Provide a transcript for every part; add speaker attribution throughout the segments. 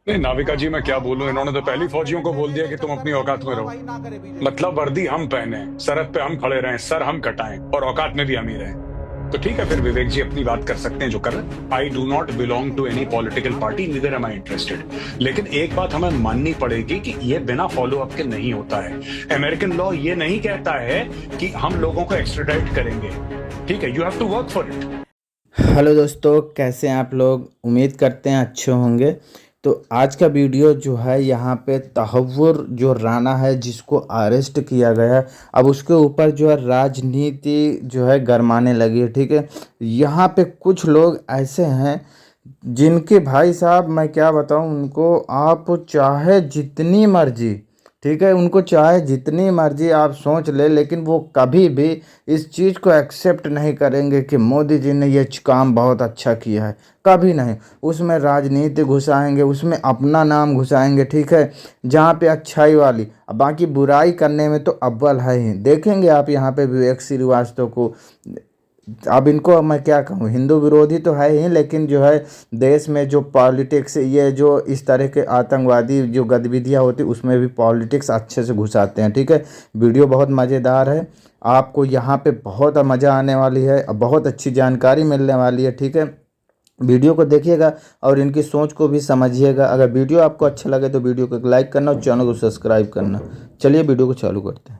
Speaker 1: नहीं नाविका जी, मैं क्या बोलूं। इन्होंने तो पहली फौजियों को बोल दिया कि तुम अपनी औकात में रहो। मतलब वर्दी हम पहने, सरहद पे हम खड़े रहें, सर हम कटाएं और औकात में भी हम ही रहें। तो ठीक है, फिर विवेक जी अपनी बात कर सकते हैं जो कर रहे। I do not belong to any political party, neither am I interested. लेकिन एक बात हमें माननी पड़ेगी कि ये बिना फॉलो अप के नहीं होता है। अमेरिकन लॉ ये नहीं कहता है कि हम लोगों को एक्स्ट्राडाइट करेंगे। ठीक है, you have to work for it.
Speaker 2: Hello दोस्तों, कैसे हैं आप लोग। उम्मीद करते हैं अच्छे होंगे। तो आज का वीडियो जो है यहाँ पे तहव्वुर जो राणा है जिसको अरेस्ट किया गया है, अब उसके ऊपर जो है राजनीति जो है गरमाने लगी है। ठीक है, यहाँ पे कुछ लोग ऐसे हैं जिनके भाई साहब मैं क्या बताऊँ उनको, आप चाहे जितनी मर्जी, ठीक है, उनको चाहे जितनी मर्जी आप सोच ले, लेकिन वो कभी भी इस चीज़ को एक्सेप्ट नहीं करेंगे कि मोदी जी ने ये काम बहुत अच्छा किया है। कभी नहीं। उसमें राजनीति घुसाएंगे, उसमें अपना नाम घुसाएंगे। ठीक है, जहाँ पे अच्छाई वाली, अब बाकी बुराई करने में तो अव्वल है ही। देखेंगे आप यहाँ पे विवेक श्रीवास्तव को, अब इनको मैं क्या कहूँ, हिंदू विरोधी तो है ही, लेकिन जो है देश में जो पॉलिटिक्स, ये जो इस तरह के आतंकवादी जो गतिविधियाँ होती उसमें भी पॉलिटिक्स अच्छे से घुसाते हैं। ठीक है, वीडियो बहुत मज़ेदार है, आपको यहाँ पे बहुत मज़ा आने वाली है, बहुत अच्छी जानकारी मिलने वाली है। ठीक है, वीडियो को देखिएगा और इनकी सोच को भी समझिएगा। अगर वीडियो आपको अच्छा लगे तो वीडियो को लाइक करना और चैनल को सब्सक्राइब करना। चलिए वीडियो को चालू करते हैं।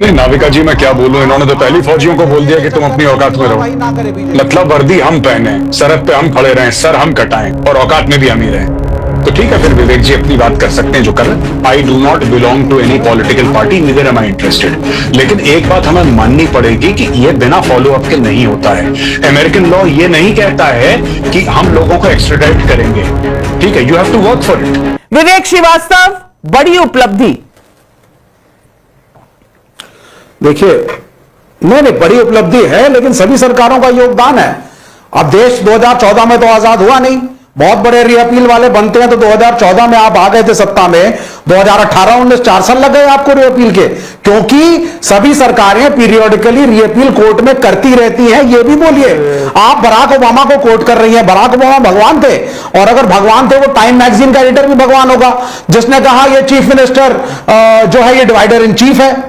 Speaker 1: नहीं नाविका जी, मैं क्या बोलूं। इन्होंने तो पहली फौजियों को बोल दिया कि तुम अपनी औकात में रहो। मतलब वर्दी हम पहने, सरहद पे हम खड़े रहें, सर हम कटाएं और औकात में भी हम ही रहें। तो ठीक है, फिर विवेक जी अपनी बात कर सकते हैं जो कर रहे। I do not belong to any political party, neither am I interested. लेकिन एक बात हमें माननी पड़ेगी कि ये बिना फॉलो अप के नहीं होता है। अमेरिकन लॉ ये नहीं कहता है कि हम लोगों को एक्स्ट्राडाइट करेंगे। ठीक है, you have to work for it.
Speaker 3: Vivek Srivastava, बड़ी उपलब्धि।
Speaker 4: देखिए, नहीं बड़ी उपलब्धि है, लेकिन सभी सरकारों का योगदान है। अब देश 2014 में तो आजाद हुआ नहीं, बहुत बड़े रीअपील वाले बनते हैं तो 2014 में आप आ गए थे सत्ता में, 2018-19 4 साल लग गए आपको रीअपील के, क्योंकि सभी सरकारें पीरियोडिकली रीअपील कोर्ट में करती रहती हैं। ये भी बोलिए, आप बराक ओबामा को कोर्ट कर रही हैं। बराक ओबामा भगवान थे, और अगर भगवान थे वो टाइम मैगजीन का एडिटर भी भगवान होगा, जिसने कहा ये चीफ मिनिस्टर जो है ये डिवाइडर इन चीफ है।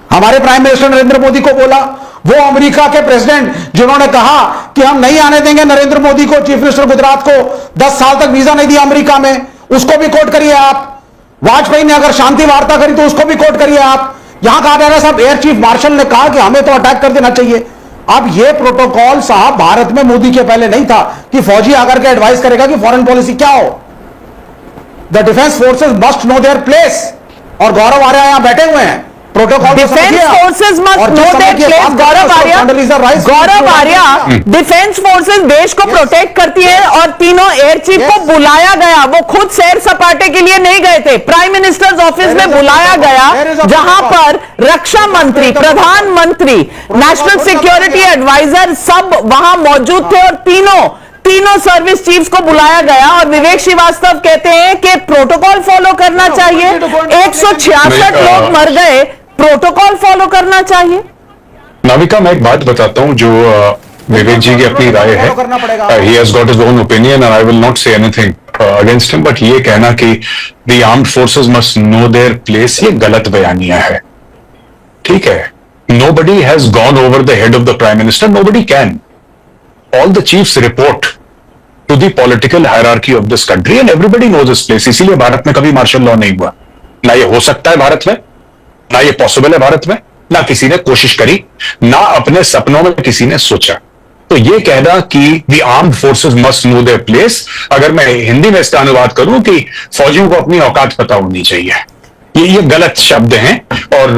Speaker 4: हमारे प्राइम मिनिस्टर नरेंद्र मोदी को बोला, वो अमेरिका के प्रेसिडेंट जिन्होंने कहा कि हम नहीं आने देंगे नरेंद्र मोदी को, चीफ मिनिस्टर गुजरात को 10 साल तक वीजा नहीं दिया अमेरिका में, उसको भी कोर्ट करिए आप। वाजपेयी ने अगर शांति वार्ता करी तो उसको भी कोर्ट करिए आप। यहां कहा जा रहा है साहब एयर चीफ मार्शल ने कहा कि हमें तो अटैक कर देना चाहिए। अब यह प्रोटोकॉल साहब भारत में मोदी के पहले नहीं था कि फौजी आकर के एडवाइस करेगा कि फॉरेन पॉलिसी क्या हो। The defence forces must know their place, और गौरव आर्या यहां बैठे हुए हैं। Protocol
Speaker 3: defence forces must know their place. Gaurav Arya, defence forces देश को प्रोटेक्ट करती है और तीनों एयर चीफ को बुलाया गया। वो खुद सैर सपाटे के लिए नहीं गए थे, प्राइम मिनिस्टर्स ऑफिस में बुलाया गया, जहां पर रक्षा मंत्री, प्रधानमंत्री, नेशनल सिक्योरिटी एडवाइजर सब वहां मौजूद थे, और तीनों सर्विस चीफ्स को बुलाया गया। और विवेक श्रीवास्तव कहते हैं कि प्रोटोकॉल फॉलो करना चाहिए। 166 लोग मर गए, प्रोटोकॉल फॉलो करना चाहिए।
Speaker 1: नाविका, मैं एक बात बताता हूं जो विवेक जी की अपनी राय है। He has got his own opinion and I will not say anything against him, but ये कहना कि the armed forces must know their place, ये गलत बयानिया है। ठीक है, nobody has gone over the head of the prime minister, nobody can. All the chiefs report to the political hierarchy of this country and everybody knows this place. इसीलिए भारत में कभी martial law नहीं हुआ, ना ये हो सकता है भारत में, ना ये पॉसिबल है भारत में, ना किसी ने कोशिश करी, ना अपने सपनों में किसी ने सोचा। तो ये कहना कि the armed forces must know their place, अगर मैं हिंदी में इसका अनुवाद करूं कि फौजियों को अपनी औकात पता होनी चाहिए, ये गलत शब्द हैं। और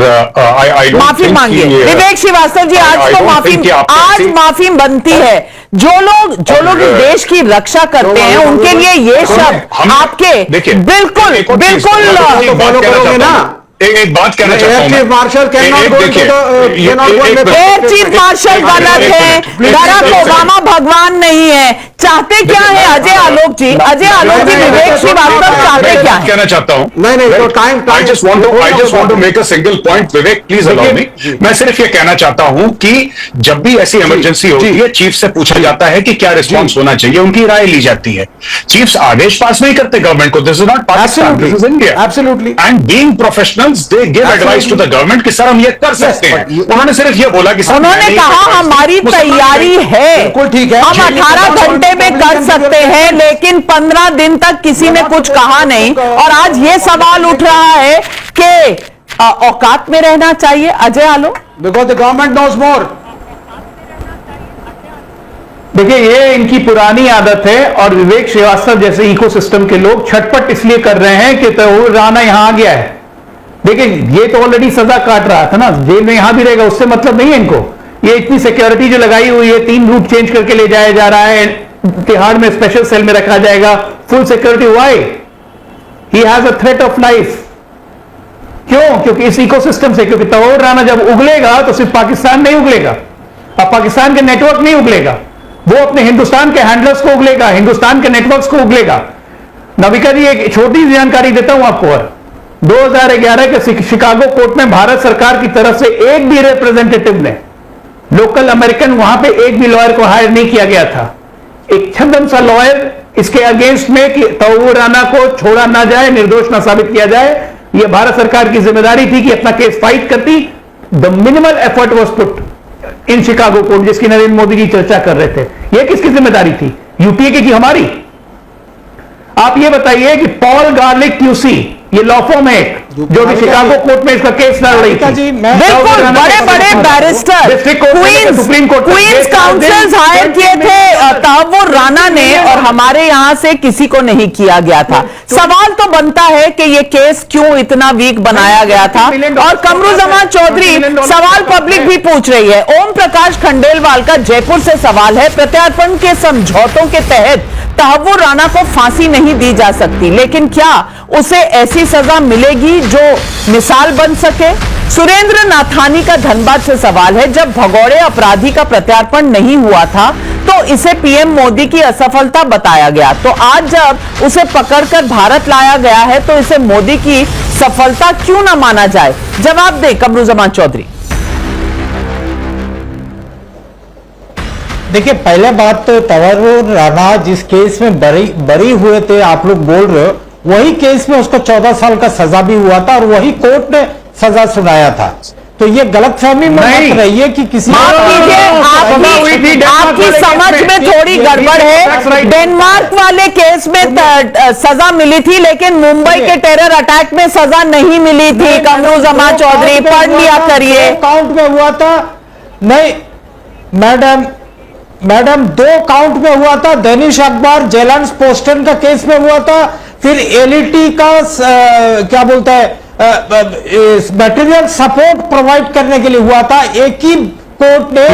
Speaker 3: माफी मांगिए विवेक श्रीवास्तव जी, आज माफी बनती है। जो लोग देश की रक्षा करते हैं उनके लिए ये शब्द आपके बिल्कुल
Speaker 4: फॉलो करोगे ना,
Speaker 1: एक बात कहना चाहता हूं
Speaker 4: chief marshal
Speaker 3: air chief marshal गलत है, बराक ओबामा भगवान नहीं है। चाहते क्या है अजय आलोक जी? अजय आलोक जी विवेक श्रीवास्तव चाहते क्या है?
Speaker 1: कहना चाहता हूं
Speaker 4: नहीं, तो time
Speaker 1: I just want to make a single point. Vivek please allow me. मैं सिर्फ ये कहना चाहता हूं कि जब भी ऐसी इमरजेंसी होती है, चीफ से पूछा जाता है कि क्या रिस्पॉन्स होना चाहिए, उनकी राय ली जाती है। चीफ्स आदेश पास नहीं करते गवर्नमेंट को। This is not Pakistan, this is India.
Speaker 4: Absolutely.
Speaker 1: And being professionals they give advice to the government कि सर हम ये कर सकते हैं। उन्होंने सिर्फ ये बोला कि सर
Speaker 3: उन्होंने कहा हमारी तैयारी है,
Speaker 4: बिल्कुल ठीक है।
Speaker 3: हम 18 घंटे में कर सकते हैं, लेकिन 15 दिन तक किसी ने कुछ कहा नहीं। और आज ये सवाल उठ रहा है कि औकात में रहना चाहिए Ajay Alok.
Speaker 4: Because the government knows more.
Speaker 5: देखिए, ये इनकी पुरानी आदत है और विवेक श्रीवास्तव जैसे इकोसिस्टम के लोग छटपट इसलिए कर रहे हैं कि तहव्वुर राना यहां आ गया है। देखिए, ये तो ऑलरेडी सजा काट रहा था ना, जेल में यहां भी रहेगा, उससे मतलब नहीं है इनको। ये इतनी सिक्योरिटी जो लगाई हुई है, 3 रूट चेंज करके ले जाया जा रहा है, तिहाड़ में स्पेशल सेल में रखा जाएगा, full security. Why? He has a threat of life. क्यों? क्योंकि इस इकोसिस्टम से, क्योंकि तहव्वुर राना जब उगलेगा तो सिर्फ पाकिस्तान नहीं उगलेगा, अब पाकिस्तान के नेटवर्क नहीं उगलेगा, वो अपने हिंदुस्तान के हैंडलर्स को उगलेगा, हिंदुस्तान के नेटवर्क्स को उगलेगा। नविका जी, एक छोटी सी जानकारी देता हूं आपको। और 2011 के शिकागो कोर्ट में भारत सरकार की तरफ से एक भी रिप्रेजेंटेटिव ने, लोकल अमेरिकन, वहां पे एक भी लॉयर को हायर नहीं किया गया था। एक छद्म सा लॉयर इसके अगेंस्ट में कि तहव्वुर राना को छोड़ा ना जाए, निर्दोष ना साबित किया जाए, यह भारत सरकार की जिम्मेदारी थी कि अपना केस फाइट करती। The minimal effort was put in Chicago court, जिसकी नरेंद्र मोदी जी चर्चा कर रहे थे। यह किसकी जिम्मेदारी थी? यूपीए की हमारी? आप ये बताइए कि पॉल गार्लिक क्यूसी, ये लॉ फर्म है जो भी शिकागो कोर्ट में इसका केस लड़ रही थी।
Speaker 3: बिल्कुल, बड़े बड़े barrister,
Speaker 5: supreme court
Speaker 3: Queen's counsels hire किए थे तहव्वुर राना ने, और हमारे यहां से किसी को नहीं किया गया था। सवाल तो बनता है कि ये केस क्यों इतना वीक बनाया गया था। और कमरुज़्ज़मान चौधरी, सवाल पब्लिक भी पूछ रही है। ओम प्रकाश खंडेलवाल का जयपुर से सवाल है, प्रत्यार्पण के समझौतों के तहत तहव्वुर राना को फांसी नहीं दी जा सकती, लेकिन क्या उसे ऐसी सजा मिलेगी जो मिसाल बन सके? सुरेंद्र नाथानी का धनबाद से सवाल है, जब भगौड़े अपराधी का प्रत्यार्पण नहीं हुआ था तो इसे पीएम मोदी की असफलता बताया गया, तो आज जब उसे पकड़कर भारत लाया गया है तो इसे मोदी की सफलता क्यों ना माना जाए? जवाब दे कमरुज़्ज़मान चौधरी।
Speaker 6: देखिए, पहले बात तो तहव्वुर राना जिस केस में बरी हुए थे, आप लोग बोल रहे हो, वही केस में उसको 14 साल का सजा भी हुआ था और वही कोर्ट ने सजा सुनाया था। तो ये गलतफहमी में मत रहिए कि किसी
Speaker 3: आपकी समझ में थोड़ी गड़बड़ है। डेनमार्क वाले केस में सजा मिली थी, लेकिन मुंबई के टेरर अटैक में सजा नहीं मिली थी। कमरुज़्ज़मान चौधरी, पढ़ लिया करिए।
Speaker 6: काउंट में हुआ था। नहीं मैडम 2 काउंट में हुआ था। दैनिश अखबार जेलंस पोस्टन का केस में हुआ था, फिर एलईटी का क्या बोलता है मटेरियल सपोर्ट प्रोवाइड करने के लिए हुआ था। एक ही कोर्ट ने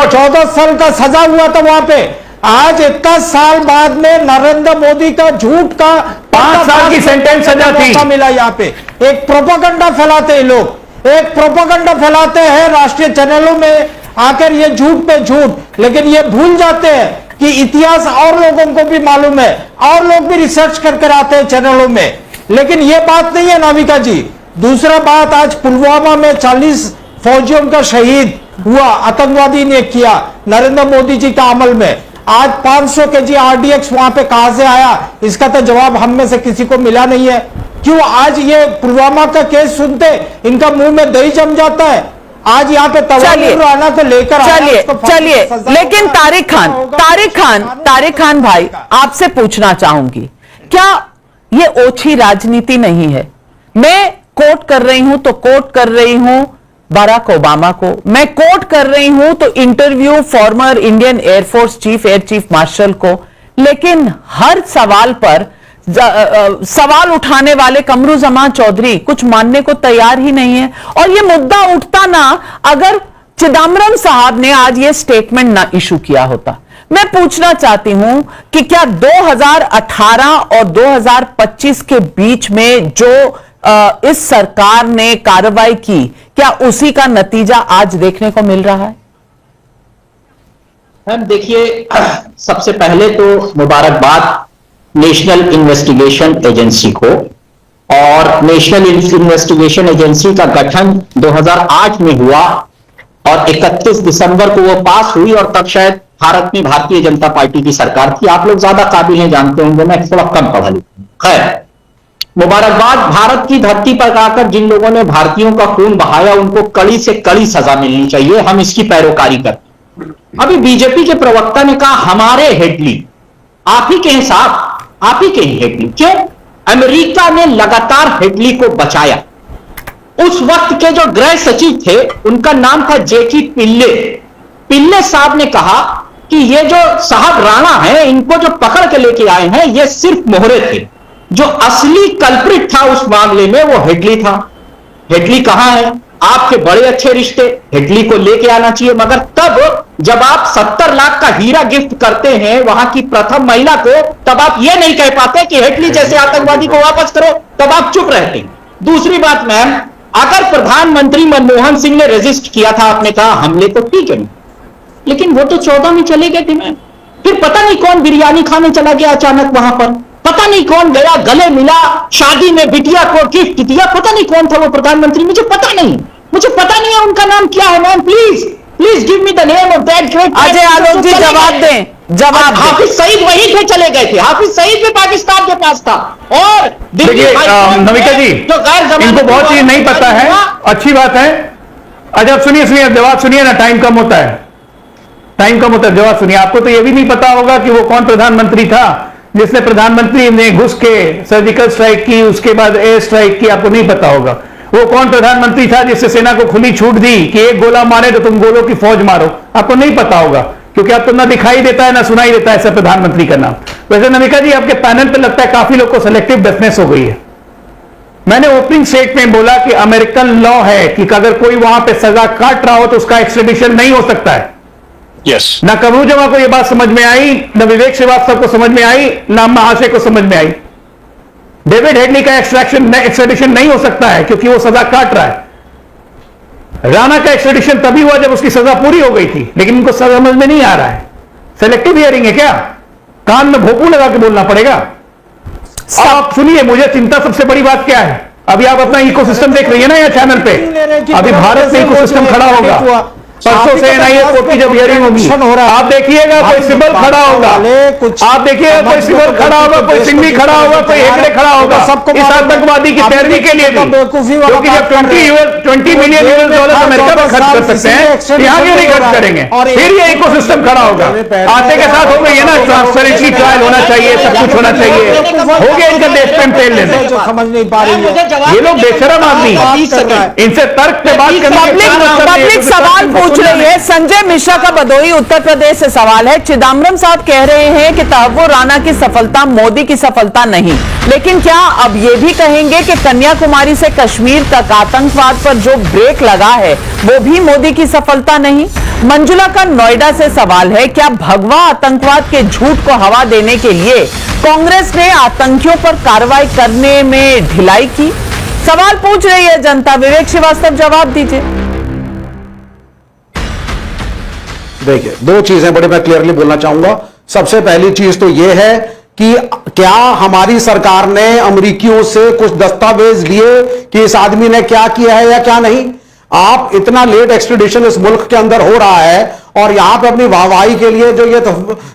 Speaker 6: 14 साल का सजा हुआ था वहां पे। आज इतना साल बाद में नरेंद्र मोदी का झूठ का
Speaker 5: 5 साल की सेंटेंस सजा थी
Speaker 6: मिला। यहाँ पे एक प्रोपेगेंडा फैलाते हैं लोग, एक प्रोपेगेंडा फैलाते हैं राष्ट्रीय चैनलों में आकर, ये झूठ पे झूठ, लेकिन ये भूल जाते हैं कि इतिहास और लोगों को भी मालूम है, और लोग भी रिसर्च करके आते हैं चैनलों में। लेकिन ये बात नहीं है नाविका जी। दूसरा बात, आज पुलवामा में 40 फौजियों का शहीद हुआ, आतंकवादी ने किया नरेंद्र मोदी जी का अमल में। आज 500 kg RDX वहां पे कहां से आया, इसका तो जवाब हम में से किसी को मिला नहीं है। क्यों आज ये पुलवामा का केस सुनते इनका मुंह में दही जम जाता है? आज यहाँ पे तहव्वुर राना को लेकर
Speaker 3: चलिए, लेकिन तारिक खान भाई, आपसे पूछना चाहूंगी, क्या ये ओछी राजनीति नहीं है? मैं कोट कर रही हूं तो कोट कर रही हूं बराक ओबामा को, मैं कोट कर रही हूं तो interview former Indian air force chief air chief marshal को, लेकिन हर सवाल पर सवाल उठाने वाले कमरुज़्ज़मान चौधरी कुछ मानने को तैयार ही नहीं है। और ये मुद्दा उठता ना अगर चिदंबरम साहब ने आज ये स्टेटमेंट ना इशू किया होता। मैं पूछना चाहती हूं कि क्या 2018 और 2025 के बीच में जो इस सरकार ने कार्रवाई की, क्या उसी का नतीजा आज देखने को मिल रहा है?
Speaker 7: मैम देखिए, सबसे पहले तो मुबारकबाद नेशनल इन्वेस्टिगेशन एजेंसी को। और नेशनल इन्वेस्टिगेशन एजेंसी का गठन 2008 में हुआ और 31 दिसंबर को वो पास हुई और तब शायद भारत में भारतीय जनता पार्टी की सरकार थी। आप लोग ज्यादा काबिल हैं, जानते होंगे, मैं थोड़ा कम पढ़ा लिखा। खैर, मुबारकबाद। भारत की धरती पर आकर जिन लोगों ने भारतीयों का खून बहाया उनको कड़ी से कड़ी सजा मिलनी चाहिए। हम इसकी पैरोकारी करते। अभी बीजेपी के प्रवक्ता ने कहा हमारे हेडली, आप ही के हैं साहब, आप ही के हैं हेडली। क्यों? अमेरिका ने लगातार हेडली को बचाया। उस वक्त के जो गृह सचिव थे उनका नाम था जेकी पिल्ले। पिल्ले साहब ने कहा कि ये जो साहब राणा हैं, इनको जो पकड़ के लेके आए हैं ये सिर्फ मोहरे थे। जो असली कल्प्रिट था उस मामले में वो हेडली था। हेडली कहां है? आपके बड़े अच्छे रिश्ते, हेडली को लेके आना चाहिए। मगर तब जब आप 70 लाख का हीरा गिफ्ट करते हैं वहां की प्रथम महिला को, तब आप ये नहीं कह पाते कि हेडली जैसे आतंकवादी को वापस करो, तब आप चुप रहते हैं। दूसरी बात मैम, अगर प्रधानमंत्री मनमोहन सिंह ने रेजिस्ट किया था, आपने कहा हमले तो ठीक है, लेकिन वो तो 14 में चले गए थे मैम। फिर पता नहीं कौन बिरयानी खाने चला गया अचानक वहां पर, पता नहीं कौन गया, गले मिला, शादी में बिटिया को गिफ्ट दिया, पता नहीं कौन था वो प्रधानमंत्री, मुझे पता नहीं है उनका नाम क्या है ma'am. Please please give me the name of that great.
Speaker 3: Ajay Alok ji जवाब दें, जवाब।
Speaker 7: हाफिज सईद वहीं पे चले गए थे, हाफिज सईद भी पाकिस्तान के पास था। और
Speaker 5: देखिए नमिता जी, इनको बहुत चीज नहीं पता है, अच्छी बात है। अच्छा सुनिए जवाब सुनिए ना, टाइम कम होता है, जवाब सुनिए। आपको तो यह भी नहीं पता होगा कि वो कौन प्रधानमंत्री था जिसने प्रधानमंत्री ने घुस के सर्जिकल स्ट्राइक की, उसके बाद एयर स्ट्राइक की, आपको नहीं पता होगा। वो कौन प्रधानमंत्री था जिससे सेना को खुली छूट दी कि एक गोला मारे तो तुम गोलों की फौज मारो, आपको नहीं पता होगा, क्योंकि आपको ना दिखाई देता है ना सुनाई देता है ऐसा प्रधानमंत्री का नाम। वैसे नमिका जी, आपके पैनल पे लगता है काफी लोग को सेलेक्टिव डेफनेस हो गई है। मैंने ओपनिंग स्टेट में बोला कि अमेरिकन लॉ है कि अगर कोई वहां पे सजा काट रहा हो तो उसका एक्सट्रेडिशन नहीं हो सकता है।
Speaker 1: Yes.
Speaker 5: ना कमरू जमा को यह बात समझ में आई, ना विवेक श्रीवास्तव को समझ में आई, ना महाशय को समझ में आई। डेविड हेडली का एक्सट्रेडिशन नहीं हो सकता है क्योंकि वो सजा काट रहा है। राणा का एक्सट्रेडिशन तभी हुआ जब उसकी सजा पूरी हो गई थी, लेकिन उनको समझ में नहीं आ रहा है। सेलेक्टिव हियरिंग है क्या? कान में भोपू लगा के बोलना पड़ेगा। आप सुनिए, मुझे चिंता सबसे बड़ी बात क्या है, अभी आप अपना इकोसिस्टम देख रही है ना यहाँ चैनल पे, अभी भारत में इकोसिस्टम खड़ा होगा। परसों से एनआईए कोर्ट की जब हियरिंग होगी, आप देखिएगा कोई सिंबल खड़ा होगा, आप देखिएगा कोई सिंबल खड़ा होगा, कोई सिंघवी खड़ा होगा, कोई हेगड़े खड़ा होगा इस आतंकवादी की पैरवी के लिए भी। क्योंकि जब 20 मिलियन $US अमेरिका में खर्च कर सकते हैं, यहाँ क्यों नहीं खर्च करेंगे? फिर ये इकोसिस्टम खड़ा होगा। आते के साथ हो गई है ना, ट्रांसपेरेंसी ट्रायल होना चाहिए, सब कुछ होना चाहिए, हो गया इनका देश पे तेल लेने।
Speaker 6: समझ नहीं पा रही है
Speaker 5: ये लोग बेशरम आदमी, इनसे तर्क पे बात करना।
Speaker 3: पब्लिक सवाल पूछ रही है। संजय मिश्रा का भदोही उत्तर प्रदेश से सवाल है। चिदम्बरम साहब कह रहे हैं कि तहव्वुर राणा की सफलता मोदी की सफलता नहीं, लेकिन क्या अब ये भी कहेंगे कि कन्याकुमारी से कश्मीर तक आतंकवाद पर जो ब्रेक लगा है वो भी मोदी की सफलता नहीं? मंजुला का नोएडा से सवाल है, क्या भगवा आतंकवाद के झूठ को हवा देने के लिए कांग्रेस ने आतंकियों पर कार्रवाई करने में ढिलाई की? सवाल पूछ रही है जनता। विवेक श्रीवास्तव जवाब दीजिए।
Speaker 4: देखिए, दो चीजें बड़े मैं क्लियरली बोलना चाहूंगा। सबसे पहली चीज तो यह है कि क्या हमारी सरकार ने अमेरिकियों से कुछ दस्तावेज लिए कि इस आदमी ने क्या किया है या क्या नहीं? आप इतना लेट एक्सट्रेडिशन इस मुल्क के अंदर हो रहा है और यहां पे अपनी वाहवाही के लिए जो ये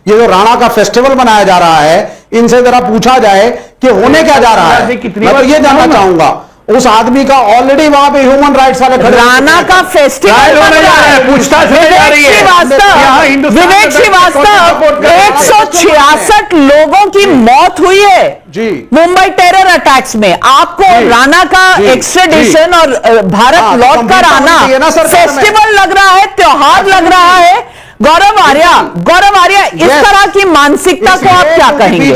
Speaker 4: जो राणा का फेस्टिवल मनाया जा रहा है, इनसे जरा पूछा जाए कि होने क्या जा रहा है। मैं तो ये जानना चाहूंगा, उस आदमी का ऑलरेडी वहां पे ह्यूमन राइट्स वाले खड़े,
Speaker 3: राणा का फेस्टिवल
Speaker 5: होने जा रहा है, पूछताछ होने जा रही है।
Speaker 3: विवेक श्रीवास्तव, 166 लोगों की मौत हुई है
Speaker 4: जी
Speaker 3: मुंबई टेरर अटैक्स में। आपको राणा का एक्सट्रेडिशन और भारत लौट कर आना फेस्टिवल लग रहा है, त्योहार लग रहा है? गौरव आर्या इस तरह की मानसिकता को आप क्या कहेंगे?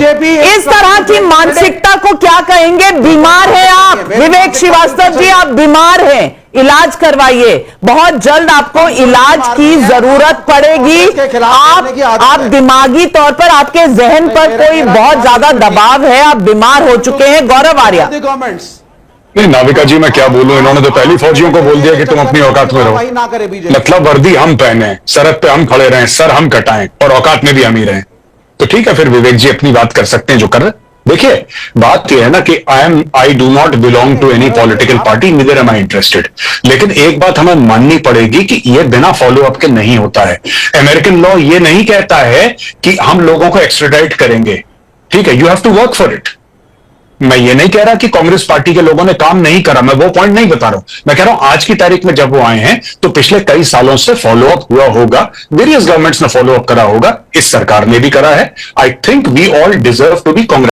Speaker 3: इस तरह की मानसिकता को क्या कहेंगे? बीमार हैं आप विवेक श्रीवास्तव जी, आप बीमार हैं, इलाज करवाइए, बहुत जल्द आपको इलाज की जरूरत पड़ेगी। आप दिमागी तौर पर, आपके जहन पर कोई बहुत ज्यादा दबाव है, आप बीमार हो चुके हैं। गौरव आर्या,
Speaker 1: नहीं नाविका जी, मैं क्या बोलूं, इन्होंने तो पहली फौजियों को बोल दिया कि तुम अपनी औकात में रहो। मतलब वर्दी हम पहने, सरहद पे हम खड़े रहें, सर हम कटाएं और औकात में भी हम ही रहें, तो ठीक है, फिर विवेक जी अपनी बात कर सकते हैं जो कर रहे। देखिए बात यह है ना कि I do not belong to any political party, neither am I interested. लेकिन एक बात हमें माननी पड़ेगी कि यह बिना फॉलो अप के नहीं होता है। अमेरिकन लॉ यह नहीं कहता है कि हम लोगों को एक्स्ट्राडाइट करेंगे, ठीक है, you have to work for it. मैं ये नहीं कह रहा कि कांग्रेस पार्टी के लोगों ने काम नहीं करा, मैं वो पॉइंट नहीं बता रहा हूं। मैं कह रहा हूं आज की तारीख में जब वो आए हैं तो पिछले कई सालों से फॉलो अप हुआ होगा, वेरियस गवर्नमेंट्स ने फॉलो अप करा होगा, इस सरकार ने भी करा है। I think we all deserve to be Congress